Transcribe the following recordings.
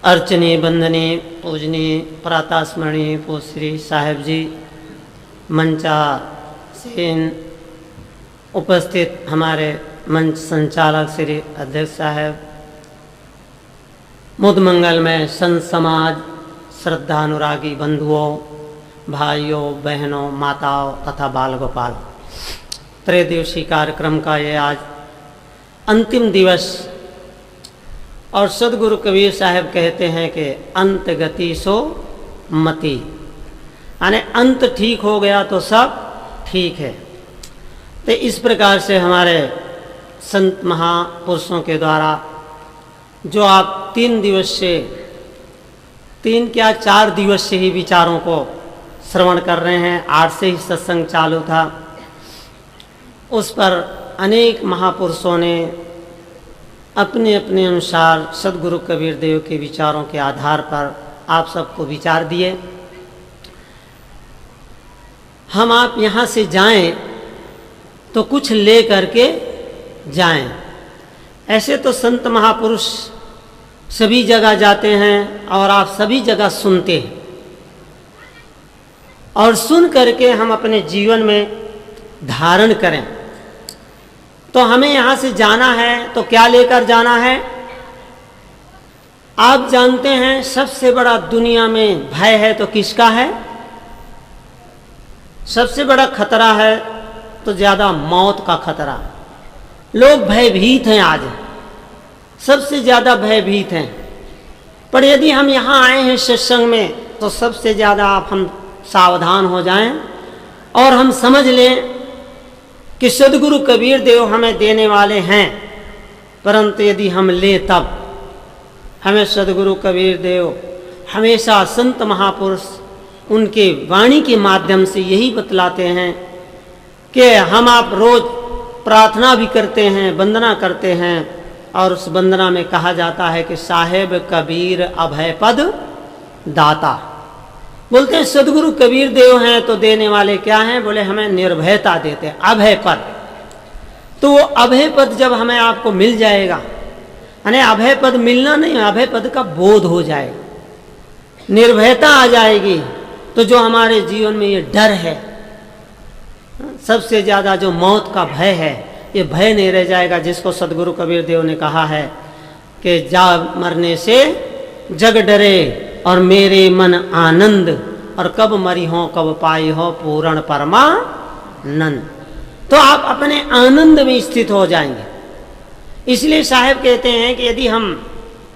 अर्चनीय वंदनीय पूजनीय प्रातःस्मरणीय पूज्य साहेब जी, मंचासीन उपस्थित हमारे मंच संचालक श्री अध्यक्ष साहेब, मुद मंगल में संत समाज, श्रद्धानुरागी बंधुओं, भाइयों बहनों, माताओं तथा बाल गोपाल, त्रैदिवसीय कार्यक्रम का ये आज अंतिम दिवस। और सदगुरु कबीर साहब कहते हैं कि अंत गति सो मति, यानी अंत ठीक हो गया तो सब ठीक है। तो इस प्रकार से हमारे संत महापुरुषों के द्वारा जो आप 4 दिवस से ही विचारों को श्रवण कर रहे हैं, 8 से ही सत्संग चालू था, उस पर अनेक महापुरुषों ने अपने अपने अनुसार सदगुरु कबीर देव के विचारों के आधार पर आप सबको विचार दिए। हम आप यहाँ से जाएं तो कुछ ले करके जाएं। ऐसे तो संत महापुरुष सभी जगह जाते हैं और आप सभी जगह सुनते हैं, और सुन करके हम अपने जीवन में धारण करें। तो हमें यहाँ से जाना है तो क्या लेकर जाना है? आप जानते हैं सबसे बड़ा दुनिया में भय है तो किसका है? सबसे बड़ा खतरा है तो ज्यादा मौत का खतरा। लोग भयभीत हैं, आज सबसे ज्यादा भयभीत हैं। पर यदि हम यहाँ आए हैं सत्संग में तो सबसे ज्यादा हम सावधान हो जाएं और हम समझ लें कि सदगुरु कबीर देव हमें देने वाले हैं। परंतु यदि हम ले तब हमें सदगुरु कबीर देव हमेशा संत महापुरुष उनके वाणी के माध्यम से यही बतलाते हैं कि हम आप रोज प्रार्थना भी करते हैं, वंदना करते हैं, और उस वंदना में कहा जाता है कि साहेब कबीर अभय पद दाता। बोलते हैं सदगुरु कबीर देव हैं तो देने वाले क्या हैं? बोले हमें निर्भयता देते हैं, अभय पद। तो वो अभय पद जब हमें आपको मिल जाएगा, यानी अभय पद मिलना नहीं, अभय पद का बोध हो जाएगा, निर्भयता आ जाएगी, तो जो हमारे जीवन में ये डर है, सबसे ज्यादा जो मौत का भय है, ये भय नहीं रह जाएगा। जिसको सदगुरु कबीर देव ने कहा है कि जा मरने से जग डरे और मेरे मन आनंद, और कब मरी हो कब पाई हो पूर्ण परमानंद। तो आप अपने आनंद में स्थित हो जाएंगे। इसलिए साहब कहते हैं कि यदि हम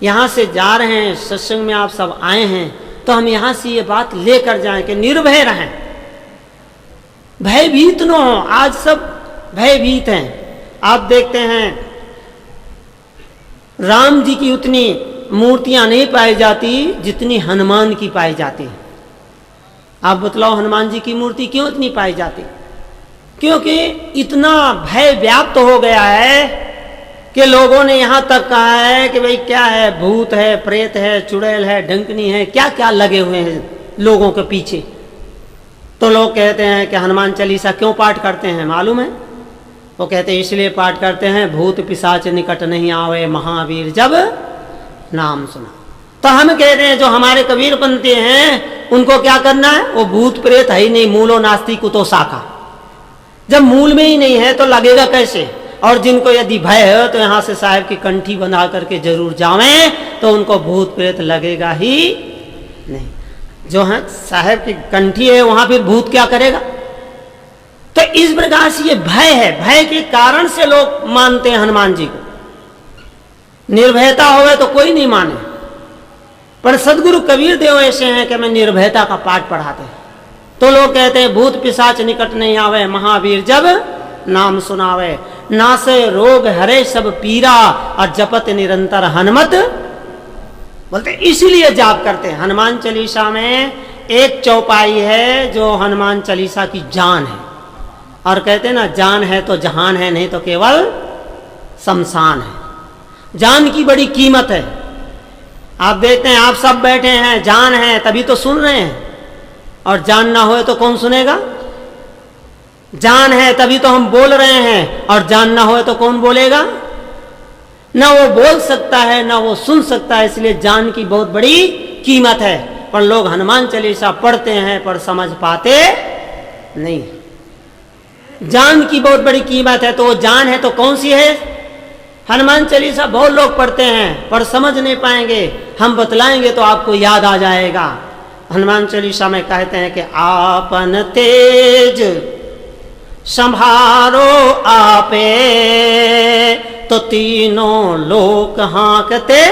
यहाँ से जा रहे हैं, सत्संग में आप सब आए हैं, तो हम यहाँ से ये बात लेकर जाएं कि निर्भय रहें, भयभीत न हो। आज सब भयभीत हैं। आप देखते हैं राम जी की उतनी मूर्तियां नहीं पाई जाती जितनी हनुमान की पाई जाती है। आप बतलाओ हनुमान जी की मूर्ति क्यों इतनी पाई जाती? क्योंकि इतना भय व्याप्त हो गया है कि लोगों ने यहां तक कहा है कि भाई क्या है, भूत है, प्रेत है, चुड़ैल है, डंकनी है, क्या क्या लगे हुए हैं लोगों के पीछे। तो लोग कहते हैं कि हनुमान चालीसा क्यों पाठ करते हैं मालूम है? वो कहते हैं इसलिए पाठ करते हैं भूत पिशाच निकट नहीं आवे, महावीर जब नाम सुना। तो हम कहते हैं जो हमारे कबीरपंथी हैं उनको क्या करना है? वो भूत प्रेत है ही नहीं, मूलो नास्ति कुतो शाखा। जब मूल में ही नहीं है तो लगेगा कैसे? और जिनको यदि भय है तो यहाँ से साहब की कंठी बना करके जरूर जावें, तो उनको भूत प्रेत लगेगा ही नहीं। जो है साहब की कंठी है वहां फिर भूत क्या करेगा? तो इस प्रकार से ये भय है, भय के कारण से लोग मानते हैं हनुमान जी को। निर्भयता होवे तो कोई नहीं माने, पर सदगुरु कबीर देव ऐसे हैं कि हमें निर्भयता का पाठ पढ़ाते हैं। तो लोग कहते हैं भूत पिशाच निकट नहीं आवे, महावीर जब नाम सुनावे, नासे रोग हरे सब पीरा, और जपत निरंतर हनुमत। बोलते इसीलिए जाप करते हैं। हनुमान चालीसा में एक चौपाई है जो हनुमान चालीसा की जान है, और कहते हैं ना जान है तो जहान है, नहीं तो केवल शमशान है। जान की बड़ी कीमत है। आप देखते हैं आप सब बैठे हैं, जान है तभी तो सुन रहे हैं, और जान ना होए तो कौन सुनेगा? जान है तभी तो हम बोल रहे हैं, और जान ना होए तो कौन बोलेगा? न वो बोल सकता है न वो सुन सकता है, इसलिए जान की बहुत बड़ी कीमत है। पर लोग हनुमान चालीसा पढ़ते हैं पर समझ पाते नहीं। जान की बहुत बड़ी कीमत है, तो वो जान है तो कौन सी है? हनुमान चालीसा बहुत लोग पढ़ते हैं पर समझ नहीं पाएंगे, हम बतलाएंगे तो आपको याद आ जाएगा। हनुमान चालीसा में कहते हैं कि आपन तेज संभारो आपे, तो तीनों लोक हाँकते।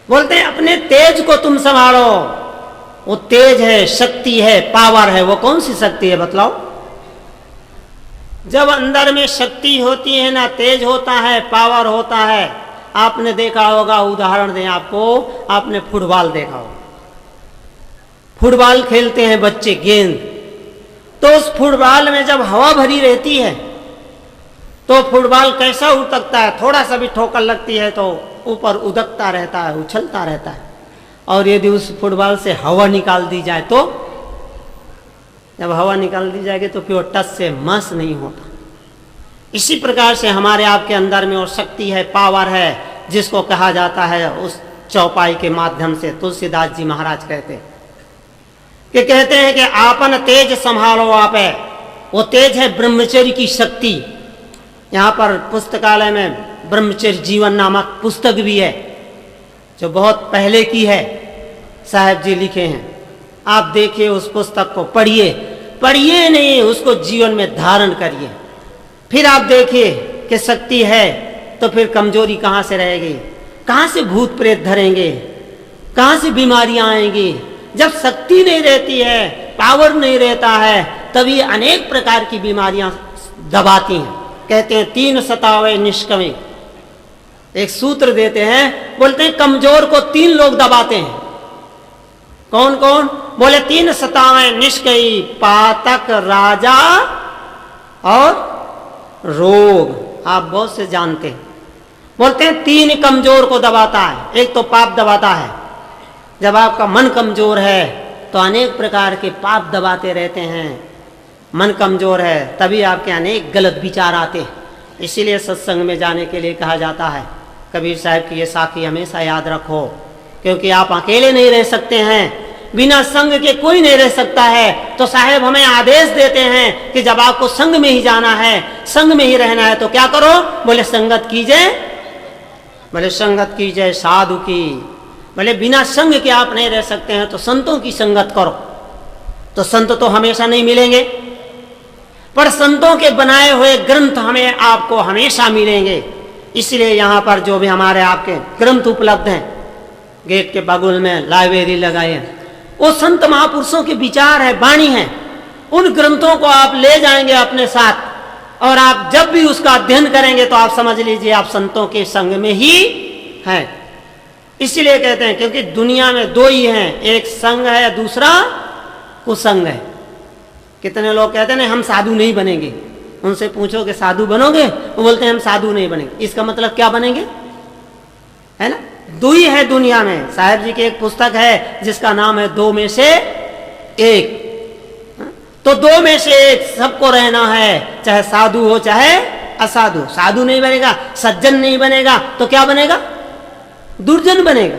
बोलते हैं अपने तेज को तुम संभालो। वो तेज है, शक्ति है, पावर है। वो कौन सी शक्ति है बतलाओ? जब अंदर में शक्ति होती है ना, तेज होता है, पावर होता है। आपने देखा होगा, उदाहरण दें आपको, आपने फुटबॉल देखा होगा। फुटबॉल खेलते हैं बच्चे, गेंद, तो उस फुटबॉल में जब हवा भरी रहती है तो फुटबॉल कैसा उतकता है? थोड़ा सा भी ठोकर लगती है तो ऊपर उदकता रहता है, उछलता रहता है। और यदि उस फुटबॉल से हवा निकाल दी जाए तो, जब हवा निकाल दी जाएगी तो फिर वो टस से मस नहीं होता। इसी प्रकार से हमारे आपके अंदर में वो शक्ति है, पावर है, जिसको कहा जाता है उस चौपाई के माध्यम से तुलसीदास जी महाराज कहते हैं कि आपन तेज संभालो आपे। वो तेज है ब्रह्मचर्य की शक्ति। यहाँ पर पुस्तकालय में ब्रह्मचर्य जीवन नामक पुस्तक भी है, जो बहुत पहले की है, साहब जी लिखे हैं। आप देखिए उस पुस्तक को, पढ़िए नहीं, उसको जीवन में धारण करिए। फिर आप देखिए कि शक्ति है तो फिर कमजोरी कहाँ से रहेगी? कहाँ से भूत प्रेत धरेंगे? कहाँ से बीमारियां आएंगी? जब शक्ति नहीं रहती है, पावर नहीं रहता है, तभी अनेक प्रकार की बीमारियां दबाती हैं। कहते हैं 3 सतावे निष्कमे। एक सूत्र देते हैं, बोलते हैं कमजोर को 3 लोग दबाते हैं। कौन कौन? बोले 3 सतावे निष्कई, पातक, राजा और रोग। आप बहुत से जानते हैं। बोलते हैं 3 कमजोर को दबाता है। एक तो पाप दबाता है। जब आपका मन कमजोर है तो अनेक प्रकार के पाप दबाते रहते हैं। मन कमजोर है तभी आपके अनेक गलत विचार आते हैं। इसीलिए सत्संग में जाने के लिए कहा जाता है। कबीर साहब की ये साखी हमेशा याद रखो, क्योंकि आप अकेले नहीं रह सकते हैं, बिना संग के कोई नहीं रह सकता है। तो साहेब हमें आदेश देते हैं कि जब आपको संग में ही जाना है, संग में ही रहना है, तो क्या करो? बोले संगत कीजिए, बोले संगत कीजिए साधु की। बोले बिना संग के आप नहीं रह सकते हैं, तो संतों की संगत करो। तो संत तो हमेशा नहीं मिलेंगे, पर संतों के बनाए हुए ग्रंथ हमें आपको हमेशा मिलेंगे। इसलिए यहाँ पर जो भी हमारे आपके ग्रंथ उपलब्ध हैं, गेट के बगल में लाइब्रेरी लगाए हैं, वो संत महापुरुषों के विचार है, वाणी है। उन ग्रंथों को आप ले जाएंगे अपने साथ, और आप जब भी उसका अध्ययन करेंगे तो आप समझ लीजिए आप संतों के संग में ही हैं। इसलिए कहते हैं, क्योंकि दुनिया में 2 ही हैं, एक संग है, दूसरा कुसंग है। कितने लोग कहते हैं हम साधु नहीं बनेंगे। उनसे पूछो कि साधु बनोगे? वो बोलते हैं हम साधु नहीं बनेंगे। इसका मतलब क्या बनेंगे? है ना, 2 ही है दुनिया में। साहब जी की एक पुस्तक है जिसका नाम है 2 में से 1। तो 2 में से 1 सबको रहना है, चाहे साधु हो चाहे असाधु। साधु नहीं बनेगा, सज्जन नहीं बनेगा, तो क्या बनेगा? दुर्जन बनेगा।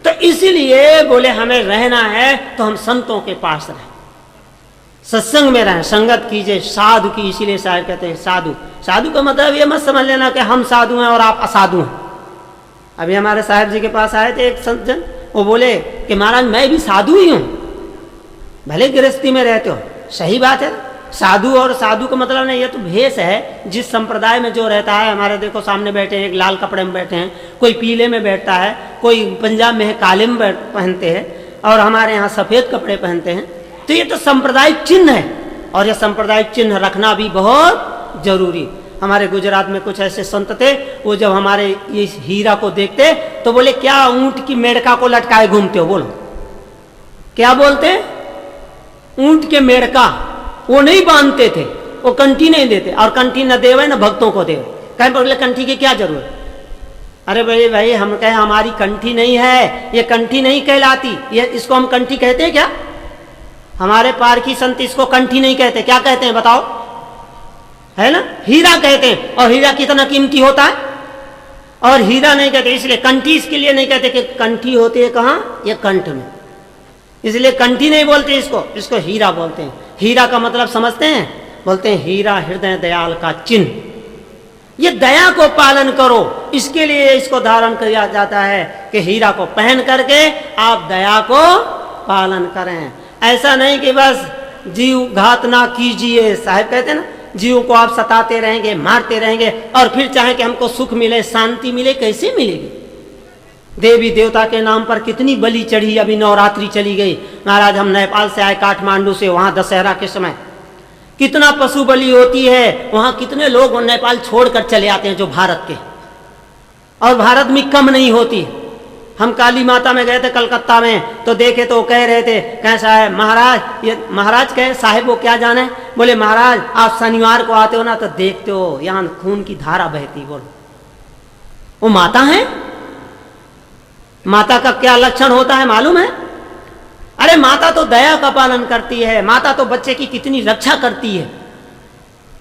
तो इसीलिए बोले हमें रहना है तो हम संतों के पास रहें, सत्संग में रहें, संगत कीजिए साधु की। इसीलिए साहब कहते हैं साधु। साधु का मतलब ये मत समझ लेना कि हम साधु हैं और आप असाधु हैं। अभी हमारे साहब जी के पास आए थे एक सज्जन, वो बोले कि महाराज मैं भी साधु ही हूँ। भले गृहस्थी में रहते हो, सही बात है। साधु और साधु का मतलब नहीं, ये तो भेष है। जिस संप्रदाय में जो रहता है, हमारे देखो सामने बैठे हैं, एक लाल कपड़े में बैठे हैं, कोई पीले में बैठता है, कोई पंजाब में है काले में पहनते हैं, और हमारे यहाँ सफ़ेद कपड़े पहनते हैं। तो ये तो सांप्रदायिक चिन्ह है, और ये सांप्रदायिक चिन्ह रखना भी बहुत जरूरी। हमारे गुजरात में कुछ ऐसे संत थे, वो जब हमारे इस हीरा को देखते तो बोले क्या ऊंट की मेढ़का को लटकाए घूमते हो? बोलो क्या बोलते? ऊंट के मेढ़का वो नहीं बांधते थे, वो कंठी नहीं देते, और कंठी न देवे न भक्तों को देवे। कहीं बोले कंठी की क्या जरूरत? अरे भाई हम कहे हमारी कंठी नहीं है, ये कंठी नहीं कहलाती, ये इसको हम कंठी कहते हैं क्या? हमारे पारखी संत इसको कंठी नहीं कहते, क्या कहते हैं बताओ? है ना, हीरा कहते हैं। और हीरा कितना कीमती होता है? और हीरा नहीं कहते, इसलिए कंठी इसके लिए नहीं कहते कि कंठी होती है कहाँ, ये कंठ में, इसलिए कंठी नहीं बोलते इसको, इसको हीरा बोलते हैं। हीरा का मतलब समझते हैं, बोलते हैं हीरा हृदय दयाल का चिन्ह। ये दया को पालन करो, इसके लिए इसको धारण किया जाता है कि हीरा को पहन करके आप दया को पालन करें। ऐसा नहीं कि बस जीव घात ना कीजिए, साहब कहते हैं ना, जीव को आप सताते रहेंगे, मारते रहेंगे और फिर चाहे कि हमको सुख मिले, शांति मिले, कैसे मिलेगी? देवी देवता के नाम पर कितनी बलि चढ़ी, अभी नवरात्रि चली गई महाराज, हम नेपाल से आए, काठमांडू से, वहां दशहरा के समय कितना पशु बलि होती है, वहां कितने लोग नेपाल छोड़कर चले आते हैं जो भारत के, और भारत में कम नहीं होती। हम काली माता में गए थे कलकत्ता में, तो देखे तो कह रहे थे, कैसा है महाराज, ये महाराज कहे साहेब वो क्या जाने, बोले महाराज आप शनिवार को आते हो ना तो देखते हो यहाँ खून की धारा बहती। बोलो वो माता है, माता का क्या लक्षण होता है मालूम है? अरे माता तो दया का पालन करती है, माता तो बच्चे की कितनी रक्षा करती है।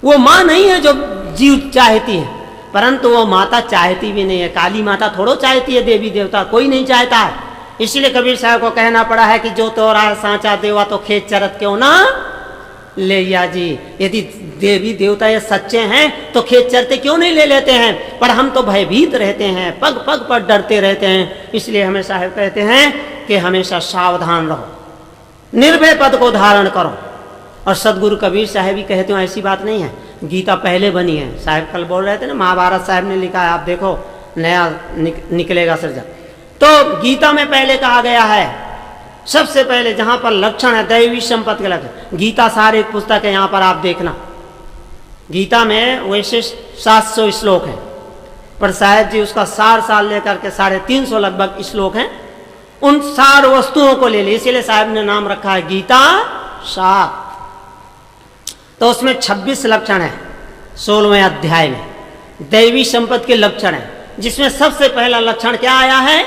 वो माँ नहीं है जो जीव चाहती है, परंतु वो माता चाहती भी नहीं है। काली माता थोड़ो चाहती है, देवी देवता कोई नहीं चाहता है। इसलिए कबीर साहब को कहना पड़ा है कि जो तोरा सांचा देवा तो खेत चरत क्यों ना ले जी। यदि देवी देवता ये सच्चे हैं तो खेत चरते क्यों नहीं ले लेते हैं? पर हम तो भयभीत रहते हैं, पग पग पर डरते रहते हैं। इसलिए हमें साहब कहते हैं कि हमेशा सावधान रहो, निर्भय पद को धारण करो। और सदगुरु कबीर साहब ही कहते हो, ऐसी बात नहीं है, गीता पहले बनी है। साहब कल बोल रहे थे ना, महाभारत साहब ने लिखा है, आप देखो नया निकलेगा सृजन। तो गीता में पहले कहा गया है, सबसे पहले जहां पर लक्षण है दैवी संपत्ति के लक्षण, गीता सार एक पुस्तक है, यहां पर आप देखना। गीता में वैसे 700 श्लोक है, पर साहब जी उसका सार लेकर के 350 लगभग श्लोक हैं, उन सार वस्तुओं को ले ली, इसीलिए साहब ने नाम रखा है गीता सार। तो उसमें 26 लक्षण है 16वें अध्याय में, दैवी संपत्ति के लक्षण है, जिसमें सबसे पहला लक्षण क्या आया है,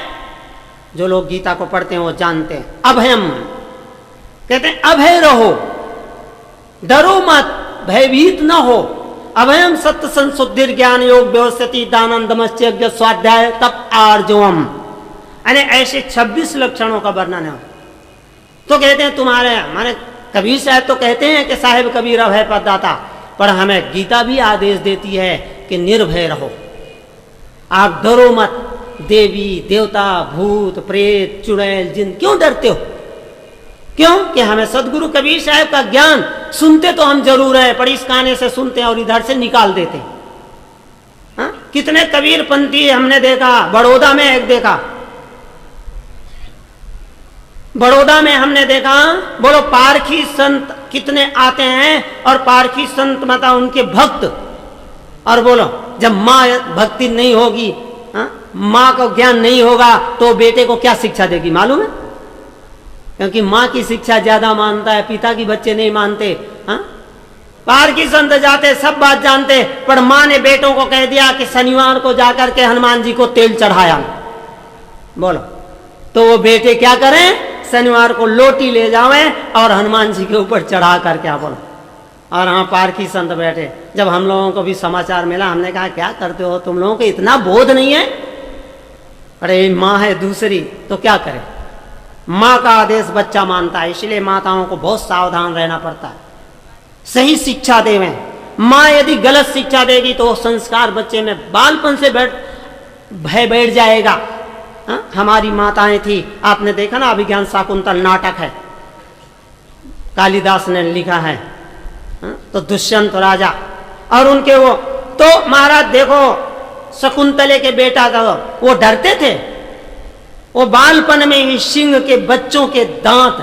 जो लोग गीता को पढ़ते हैं वो जानते हैं, अभयम। कहते हैं अभय रहो, डरो मत, भयभीत न हो। अभयम सत्य संशुद्धि ज्ञान योग व्यवस्थिति दानंदमश्च यज्ञ स्वाध्याय तप आर्जवम, यानी ऐसे 26 लक्षणों का वर्णन है। तो कहते हैं तुम्हारे माने कबीर साहब तो कहते हैं कि साहेब कबीर अभय पद दाता, पर हमें गीता भी आदेश देती है कि निर्भय रहो, आप डरो मत। देवी देवता भूत प्रेत चुड़ैल जिन क्यों डरते हो? क्यों कि हमें सदगुरु कबीर साहब का ज्ञान सुनते तो हम जरूर है, पर इस काने से सुनते हैं और इधर से निकाल देते हैं। हाँ? कितने कबीर पंथी हमने देखा, बड़ौदा में एक देखा, बड़ौदा में हमने देखा, बोलो पारखी संत कितने आते हैं, और पारखी संत मतलब उनके भक्त, और बोलो जब माँ भक्ति नहीं होगी, माँ को ज्ञान नहीं होगा तो बेटे को क्या शिक्षा देगी मालूम है? क्योंकि माँ की शिक्षा ज्यादा मानता है, पिता की बच्चे नहीं मानते। पारखी संत जाते सब बात जानते, पर माँ ने बेटों को कह दिया कि शनिवार को जाकर के हनुमान जी को तेल चढ़ाया, बोलो तो वो बेटे क्या करें, शनिवार को लोटी ले जावे और हनुमान जी के ऊपर चढ़ा कर क्या बोलो। और हाँ पारखी संत बैठे, जब हम लोगों को भी समाचार मिला, हमने कहा क्या करते हो तुम लोगों को इतना बोध नहीं है? अरे माँ है दूसरी तो क्या करे, माँ का आदेश बच्चा मानता है, इसलिए माताओं को बहुत सावधान रहना पड़ता है, सही शिक्षा देवें। माँ यदि गलत शिक्षा देगी तो संस्कार बच्चे में बालपन से बैठ जाएगा। हमारी माताएं थी, आपने देखा ना अभिज्ञान शाकुंतल नाटक है, कालिदास ने लिखा है। तो दुष्यंत राजा और उनके वो, तो महाराज देखो शकुंतले के बेटा था, वो डरते थे, वो बालपन में ही सिंह के बच्चों के दांत,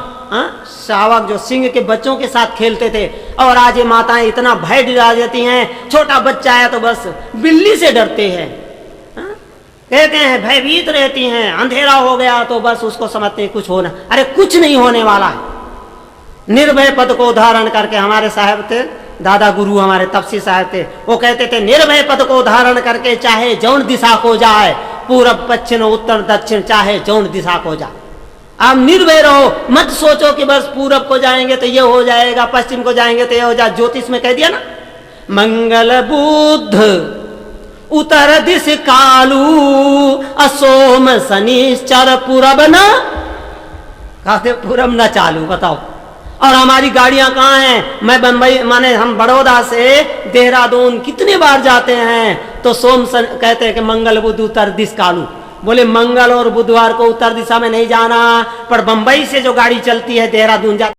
शावक जो सिंह के बच्चों के साथ खेलते थे। और आज ये माताएं इतना भय दिला देती हैं, छोटा बच्चा आया तो बस बिल्ली से डरते हैं, कहते हैं भयभीत रहती हैं, अंधेरा हो गया तो बस उसको समझते हैं कुछ होना, अरे कुछ नहीं होने वाला है। निर्भय पद को धारण करके, हमारे साहब थे दादा गुरु हमारे तपसी साहब थे, वो कहते थे निर्भय पद को धारण करके चाहे जौन दिशा को जाए, पूरब पश्चिम उत्तर दक्षिण चाहे जौन दिशा को जाए, आप निर्भय रहो, मत सोचो कि बस पूरब को जाएंगे तो ये हो जाएगा, पश्चिम को जाएंगे तो ये हो जाए। ज्योतिष में कह दिया ना, मंगल बुध उत्तर दिश कालू असोम शनिश्चर पूरब न कहते पूरब न चालू। बताओ, और हमारी गाड़ियां कहाँ हैं? मैं बंबई माने हम बड़ौदा से देहरादून कितने बार जाते हैं तो कहते हैं कि मंगल बुध उत्तर दिश कालू। बोले मंगल और बुधवार को उत्तर दिशा में नहीं जाना, पर बंबई से जो गाड़ी चलती है देहरादून जाती